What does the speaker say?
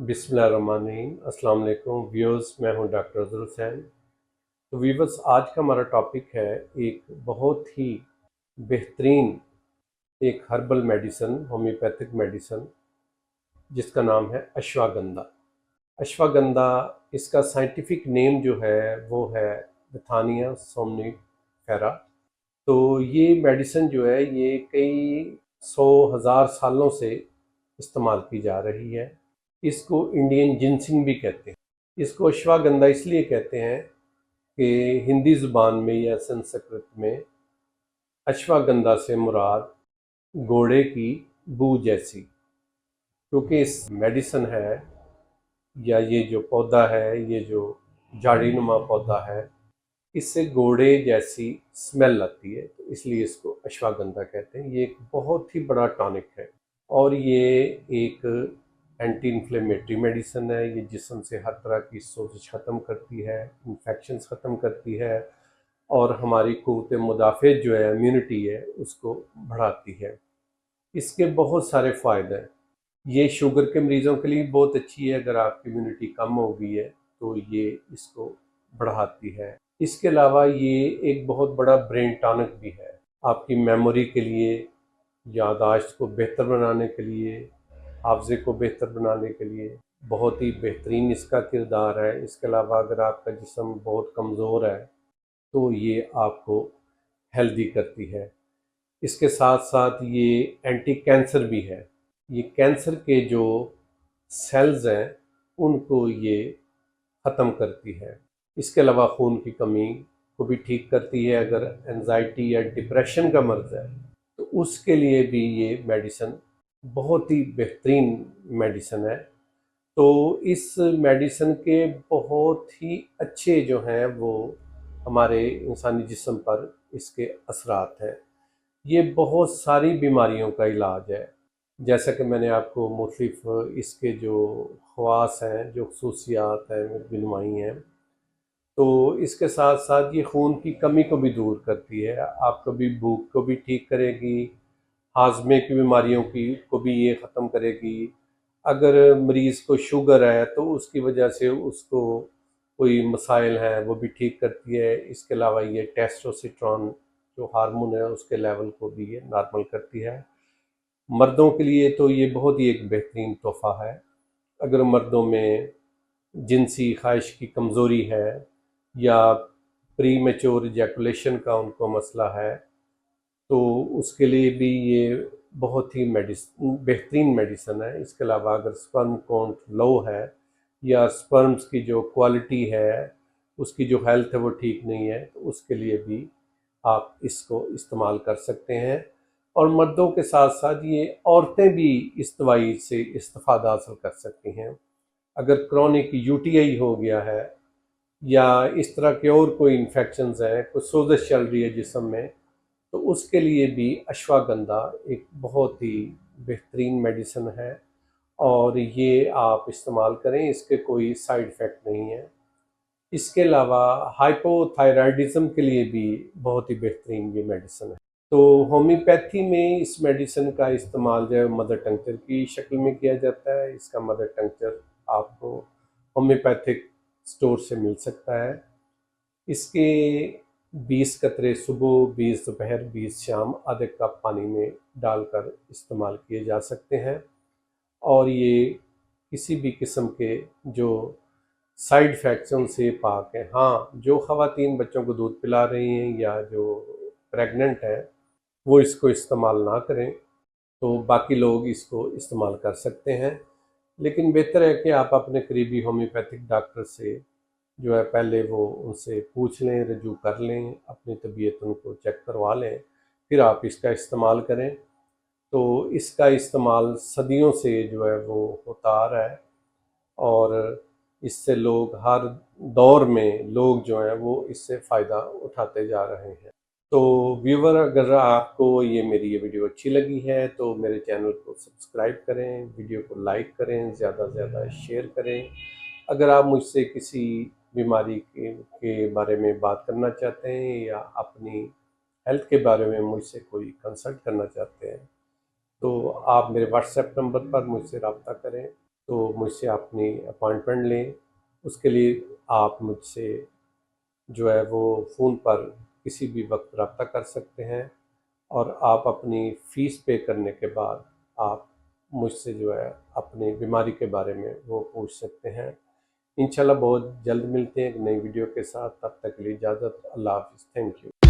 बिस्मिल्लाहिर्रहमानिर्रहीम। अस्सलाम वालेकुम व्यूअर्स, मैं हूं डॉक्टर अज़हर हुसैन। तो व्यूअर्स, आज का हमारा टॉपिक है एक बहुत ही बेहतरीन एक हर्बल मेडिसन, होम्योपैथिक मेडिसन, जिसका नाम है अश्वगंधा। अश्वगंधा, इसका साइंटिफिक नेम जो है वो है बिथानिया सोमनिफेरा। तो ये मेडिसन जो है ये कई सौ हज़ार सालों से इस्तेमाल की जा रही है। इसको इंडियन जिनसिंग भी कहते हैं। इसको अश्वगंधा इसलिए कहते हैं कि हिंदी ज़ुबान में या संस्कृत में अश्वगंधा से मुराद घोड़े की बू जैसी, क्योंकि इस मेडिसन है या ये जो पौधा है, ये जो झाड़ीनुमा पौधा है, इससे घोड़े जैसी स्मेल आती है, तो इसलिए इसको अश्वगंधा कहते हैं। ये एक बहुत ही बड़ा टॉनिक है और ये एक एंटी इन्फ्लेमेटरी मेडिसन है। ये जिस्म से हर तरह की सोजिश ख़त्म करती है, इन्फेक्शंस ख़त्म करती है और हमारी क़ुव्वत मुदाफ़अत जो है, इम्यूनिटी है, उसको बढ़ाती है। इसके बहुत सारे फ़ायदे हैं। ये शुगर के मरीज़ों के लिए बहुत अच्छी है। अगर आपकी इम्यूनिटी कम हो गई है तो ये इसको बढ़ाती है। इसके अलावा ये एक बहुत बड़ा ब्रेन टॉनिक भी है। आपकी मेमोरी के लिए, याददाश्त को बेहतर बनाने के लिए, हाफ़ज़े को बेहतर बनाने के लिए बहुत ही बेहतरीन इसका किरदार है। इसके अलावा अगर आपका जिस्म बहुत कमज़ोर है तो ये आपको हेल्दी करती है। इसके साथ साथ ये एंटी कैंसर भी है। ये कैंसर के जो सेल्स हैं उनको ये ख़त्म करती है। इसके अलावा खून की कमी को भी ठीक करती है। अगर एंजाइटी या डिप्रेशन का मर्ज़ है तो उसके लिए भी ये मेडिसन बहुत ही बेहतरीन मेडिसन है। तो इस मेडिसन के बहुत ही अच्छे जो हैं वो हमारे इंसानी जिस्म पर इसके असरात हैं। ये बहुत सारी बीमारियों का इलाज है। जैसा कि मैंने आपको मुख्तलिफ इसके जो ख़वास हैं, जो ख़ुसूसियात हैं, गिनवाई हैं, तो इसके साथ साथ ये खून की कमी को भी दूर करती है। आपको भी भूख को भी ठीक करेगी, हाजमे की बीमारियों की को भी ये ख़त्म करेगी। अगर मरीज़ को शुगर है तो उसकी वजह से उसको कोई मसाइल हैं वो भी ठीक करती है। इसके अलावा ये टेस्टोस्टेरोन जो हार्मोन है उसके लेवल को भी ये नॉर्मल करती है। मर्दों के लिए तो ये बहुत ही एक बेहतरीन तोहफ़ा है। अगर मर्दों में जिनसी ख्वाहिश की कमज़ोरी है या प्री मैच्योर इजैकुलेशन का उनको मसला है तो उसके लिए भी ये बहुत ही बेहतरीन मेडिसन है। इसके अलावा अगर स्पर्म काउंट लो है या स्पर्म्स की जो क्वालिटी है, उसकी जो हेल्थ है वो ठीक नहीं है, तो उसके लिए भी आप इसको इस्तेमाल कर सकते हैं। और मर्दों के साथ साथ ये औरतें भी इस दवाई से इस्तिफ़ादा हासिल कर सकती हैं। अगर क्रॉनिक यूटीआई हो गया है या इस तरह के और कोई इन्फेक्शंस हैं, कोई सोजिश चल रही है जिस्म में, तो उसके लिए भी अश्वगंधा एक बहुत ही बेहतरीन मेडिसन है और ये आप इस्तेमाल करें, इसके कोई साइड इफ़ेक्ट नहीं है। इसके अलावा हाइपोथायराइडिज़म के लिए भी बहुत ही बेहतरीन ये मेडिसन है। तो होम्योपैथी में इस मेडिसन का इस्तेमाल जो है मदर टंक्चर की शक्ल में किया जाता है। इसका मदर टंक्चर आपको होम्योपैथिक स्टोर से मिल सकता है। इसके 20 कतरे सुबह, 20 दोपहर, 20 शाम आधे कप पानी में डालकर इस्तेमाल किए जा सकते हैं और ये किसी भी किस्म के जो साइड इफ़ेक्ट्स हैं उनसे पाक है। हाँ, जो ख़वातीन बच्चों को दूध पिला रही हैं या जो प्रेग्नेंट हैं वो इसको इस्तेमाल ना करें, तो बाकी लोग इसको इस्तेमाल कर सकते हैं। लेकिन बेहतर है कि आप अपने करीबी होम्योपैथिक डॉक्टर से जो है पहले वो उनसे पूछ लें, रजू कर लें, अपनी तबीयत उनको चेक करवा लें, फिर आप इसका इस्तेमाल करें। तो इसका इस्तेमाल सदियों से जो है वो होता आ रहा है और इससे लोग हर दौर में लोग जो हैं वो इससे फ़ायदा उठाते जा रहे हैं। तो व्यूवर, अगर आपको ये वीडियो अच्छी लगी है तो मेरे चैनल को सब्सक्राइब करें, वीडियो को लाइक करें, ज़्यादा से ज़्यादा शेयर करें। अगर आप मुझसे किसी बीमारी के बारे में बात करना चाहते हैं या अपनी हेल्थ के बारे में मुझसे कोई कंसल्ट करना चाहते हैं तो आप मेरे व्हाट्सएप नंबर पर मुझसे रब्ता करें। तो मुझसे अपनी अपॉइंटमेंट लें। उसके लिए आप मुझसे जो है वो फ़ोन पर किसी भी वक्त रब्ता कर सकते हैं, और आप अपनी फ़ीस पे करने के बाद आप मुझसे जो है अपनी बीमारी के बारे में वो पूछ सकते हैं। इंशाल्लाह बहुत जल्द मिलते हैं एक नई वीडियो के साथ। तब तक के लिए इजाज़त। अल्लाह हाफ़िज़। Thank you.